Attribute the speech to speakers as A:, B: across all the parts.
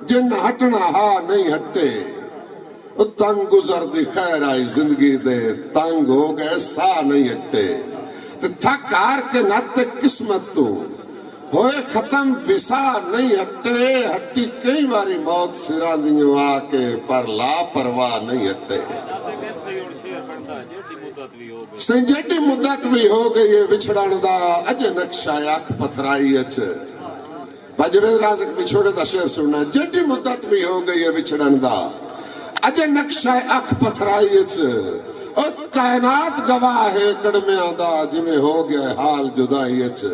A: जिन हटना हा नहीं हटे। तंग गुजर दी खैर आई जिंदगी दे, तंग हो गए सा नहीं हटे। थक हार के नाते किस्मत तू होए खत्म विसा नहीं हटे। हट्टी कई बारी मौत सिरा दियों आके पर लापरवाह नहीं हटे। जेडी मुद्दत भी हो गई है विछड़न दा, अज नक्शा अख पथराई अच। भाजवेद राजक विछोड़े का शेर सुनना। जेडी मुद्दत भी हो गई है विछड़न दा, अज नक्शा अख पथराई अच। कायनात गवाह है कड़मिया दा, जिमें हो गया हाल जुदाई अच।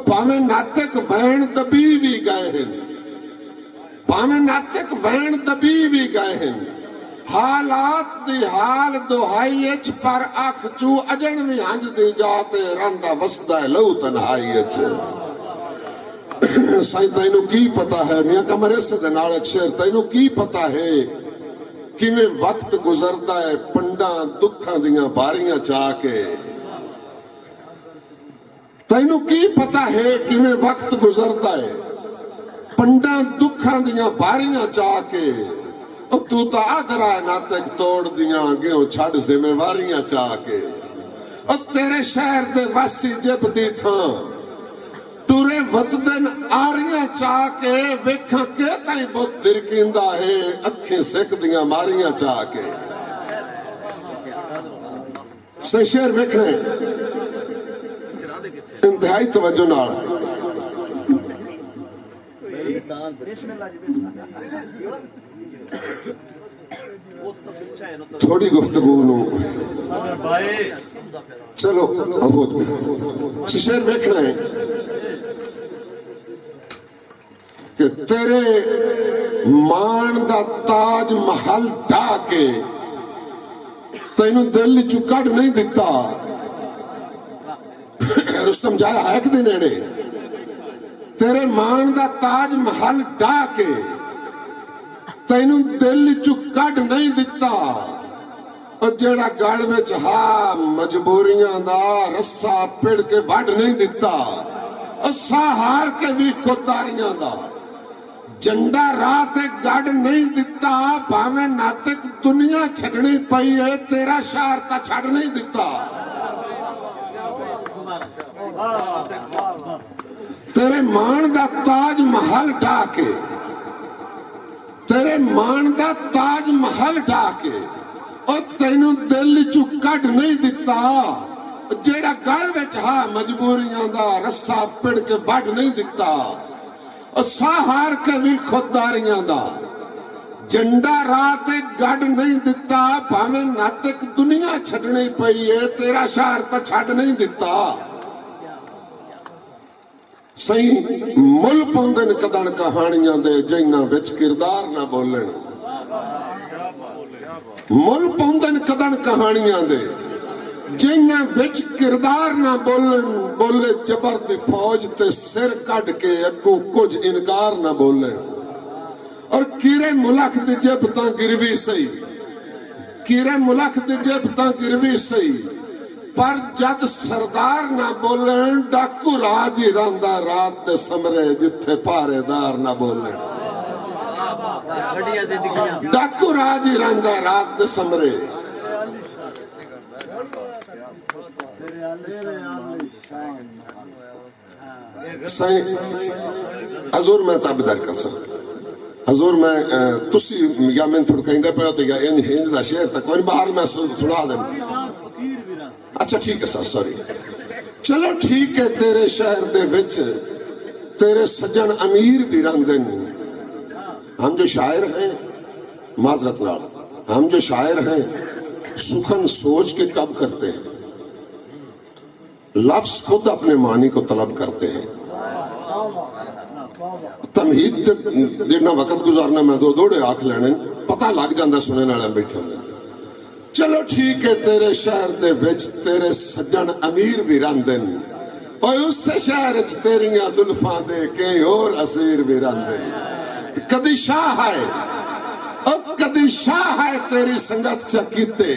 A: भावे नातक वैन दबी भी गए हैं, भावे नातक वैन दबी भी गए हैं। हालात दी हाल दुहाई अच, पर अख चू अजन भी हंज दी जाते रंदा वसदा लहू तन्हाई अच। साईं तैनू की पता है, मियां कमरे से नाल शेर, तैनू की पता है किवें वक्त गुजरदा है पंडा दुखां दियां बारियां चा के। तैनू की पता है किवें वक्त गुजरदा है पंडा दुखां दियां बारियां चा के। तू तो आदरा नातक तोड़ दियां अगे छड़ जिम्मेवारियां चा के। तेरे शहर दे वासी जिब दी थां टुरे वतदन आरियां चा के। वेखा के ताई बुत दिरकींदा है अखी सिख दियां मारियां चा के। शेर वेखने इंतहाई तवज्जो नाल। थोड़ी गुफ्तगू नू चलो शेर वेखना है कि तेरे मान दा ताज महल ढा के तेनू दिल चू कढ़ नहीं दिता। रुस्तम जाया है कि नेड़े। तेरे मान दा ताज महल ढा के तेनू दिल चू कढ़ नहीं दिता। और जेड़ा गल विच हा मजबूरियां दा रस्सा पिड़ के वढ़ नहीं दिता। और साहार के भी खुददारियां दा झंडा राह ते गढ़ नहीं दिता। भावे नातक दुनिया छड़नी पई है, तेरा शहर ता छड़ नहीं दिता। तेरे मान दा ताज महल ढा के, तेरे मान दा ताज महल ढा के और तेनू दिल चू कढ़ नहीं दिता। जेड़ा गल विच हा मजबूरियां दा रस्सा पिड़ के वढ़ नहीं दिता। और साहार के भी खुददारियां दा झंडा राह ते गढ़ नहीं दिता। भावे नातक दुनिया छड़नी पई है, तेरा शहर ता छड़ नहीं दिता। सही मुल पाउंदे ने कदन कहानियां दे जिन्हां विच किरदार ना बोलन। मुल पाउंदे ने कदन कहानियां दे जिन्हां विच किरदार ना बोलन। बोले जबर दी फौज ते सिर कट के अगों कुछ इनकार ना बोलन। और कीरे मुलख दी जेब तां गिरवी सही, कीरे मुलख दी जेब तां गिरवी सही। पर जद सरदार ना बोलन, डाकू राज ही रंदा रात दे समरे जिथे पहरेदार ना बोलन। डाकू राज ही रंदा रात दे समरे। हजूर मैं ताबेदार कर सकता। हजूर मैं तुसी या मैं थोड़ा कहंदे पे तो या इन हिंद दा शेर तक कोई बाहर मैं सुना दे। अच्छा ठीक है सर, सॉरी। चलो ठीक है, तेरे शहर दे विच तेरे सज्जन अमीर भी रंदे। हम जो शायर हैं माजरत नाल, हम जो शायर हैं सुखन सोच के कब करते हैं। लफ्ज खुद अपने मानी को तलब करते हैं। तमहीद जितना वक्त गुजारना मैं दो दौड़े आख लेने पता लग जाता सुनने वाले बैठे होंगे। चलो ठीक है, तेरे शहर दे विच तेरे सज्जन अमीर भी रंदे और उस शहर च तेरियां जुल्फां दे कई और असीर भी रंदे। कदी शाह है और कदी शाह है तेरी संगत च कीते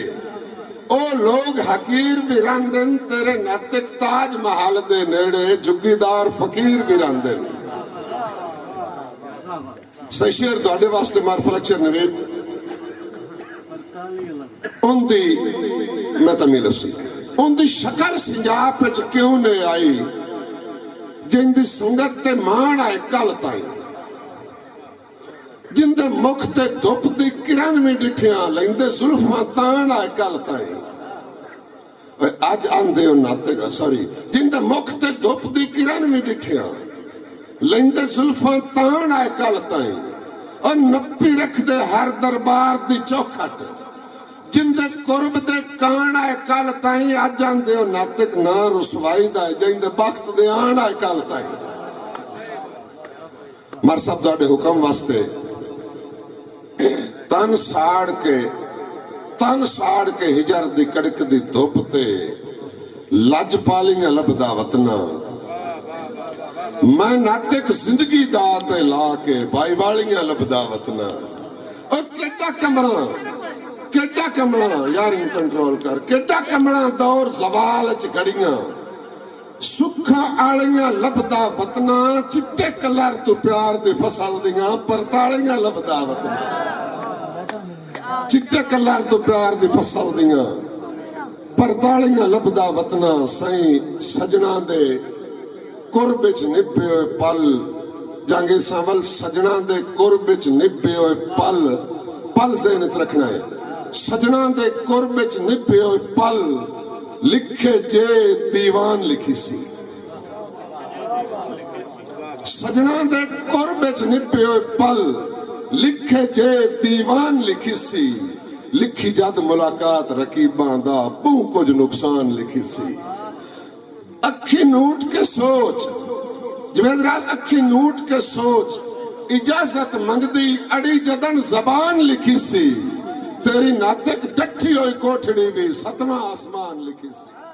A: ओ लोग हकीर भी रंदन। तेरे नैतिक ताज महल दे नेड़े जुगीदार फकीर भी रंदन। ਸ਼ੇਰ ਤੁਹਾਡੇ ਵਾਸਤੇ ਮਾਰਫਲਕਸ਼ਰ ਨਵੇਦ ਉਹਦੀ ਮੈਂ ਤਮੀਲ ਸੀ ਉਹਦੀ ਸ਼ਕਲ ਸੰਜਾਪ ਵਿੱਚ ਕਿਉਂ ਨਹੀਂ ਆਈ ਜਿੰਦੀ ਸੰਗਤ ਤੇ ਮਾਣ ਆਏ ਕੱਲ ਤਾਈ ਜਿੰਦੇ ਮੁਖ ਤੇ ਧੁੱਪ ਦੀ ਕਿਰਨ ਵੀ ਡਿਠਿਆ ਲੈਂਦੇ ਜ਼ੁਲਫਾਂ ਤਾਣ ਆਏ ਕੱਲ ਤਾਈ ਅੱਜ ਆਂਦੇ ਹੋ ਨਾਤੇਗਾ ਸੌਰੀ ਜਿੰਦੇ ਮੁਖ ਤੇ ਧੁੱਪ ਦੀ ਕਿਰਨ ਵੀ ਡਿਠਿਆ ਲੈਂਦੇ ਜ਼ੁਲਫਾਂ ਤਾਣ ਆਏ ਕੱਲ ਤਾਈ ਔਰ ਨੱਪੀ ਰੱਖਦੇ ਹਰ ਦਰਬਾਰ ਦੀ ਚੌਖਟ ਜਿੰਦੇ ਕੁਰਬ ਦੇ ਕਾਣ ਆਏ ਕੱਲ ਤਾਈ ਅੱਜ ਆਂਦੇ ਹੋ ਨਾਤਕ ਨਾ ਰਸਵਾਈ ਦਾ ਜਿੰਦੇ ਵਕਤ ਦੇ ਆਣ ਆਏ ਕੱਲ ਤਾਈ ਮਰ ਸਾਹਿਬ ਤੁਹਾਡੇ ਹੁਕਮ ਵਾਸਤੇ ਤਨ ਸਾੜ ਕੇ ਹਿਜਰ ਦੀ ਕੜਕ ਦੀ ਧੁੱਪ ਤੇ ਲੱਜ ਪਾਲੀਆਂ ਲੱਭਦਾ ਵਤਨਾ ਮੈਂ ਨਾਤਕ ਜ਼ਿੰਦਗੀ ਦਾ ਤੇ ਲਾ ਕੇ ਬਾਈ ਵਾਲੀਆਂ ਲੱਭਦਾ ਵਤਨਾ ਉਹ ਕਿੱਡਾ ਕਮਲਾ ਯਾਰ ਨੂੰ ਕੰਟਰੋਲ ਕਰ ਕਿੱਡਾ ਕਮਲਾ ਦੌਰ ਜ਼ਵਾਲ ਚ ਘੜੀਆਂ ਸੁੱਖਾਂ ਆਲੀਆਂ ਲੱਭਦਾ ਵਤਨਾ ਚਿੱਟੇ ਕਲਰ ਤੋਂ ਪਿਆਰ ਦੀ ਫਸਲ ਦੀਆਂ ਪਰਤਾਲੀਆਂ ਲੱਭਦਾ ਵਤਨਾ ਚਿੱਟੇ ਕਲਰ ਤੋਂ ਪਿਆਰ ਦੀ ਫਸਲ ਦੀਆਂ ਪਰਤਾਲੀਆਂ ਲੱਭਦਾ ਵਤਨਾ ਸਹੀ ਸਜਣਾ ਦੇ ਕੁਰਬ ਵਿੱਚ ਨਿਭੇ ਹੋਏ ਪਲ ਜਾਂਗੇ ਸਾਵਲ ਸਜਣਾ ਦੇ ਕੁਰਬ ਵਿੱਚ ਨਿਭੇ ਹੋਏ ਪਲ ਜ਼ਿਹਨ ਚ ਰੱਖਣਾ ਹੈ ਸਜਣਾ ਦੇ ਕੁਰਬ ਵਿੱਚ ਨਿਭੇ ਹੋਏ ਪਲ ਲਿਖੇ ਜੇ ਦੀਵਾਨ ਲਿਖੀ ਸੀ ਸਜਣਾ ਦੇ ਕੁਰਬ ਵਿੱਚ ਨਿਭੇ ਹੋਏ ਪਲ ਲਿਖੇ ਜੇ ਦੀਵਾਨ ਲਿਖੀ ਸੀ ਲਿਖੀ ਜਦ ਮੁਲਾਕਾਤ ਰਕੀਬਾਂ ਦਾ ਬਹੁ ਕੁਝ ਨੁਕਸਾਨ ਲਿਖੀ ਸੀ ਅੱਖੀ ਨੂਟ ਕੇ ਸੋਚ ਜਵੇਦਰਾਜ ਅੱਖੀ ਨੂਟ ਕੇ ਸੋਚ ਇਜਾਜ਼ਤ ਮੰਗਦੀ ਅੜੀ ਜਦਨ ਜ਼ਬਾਨ ਲਿਖੀ ਸੀ तेरी नातक डठी हुई कोठड़ी भी सतवां आसमान लिखी सी।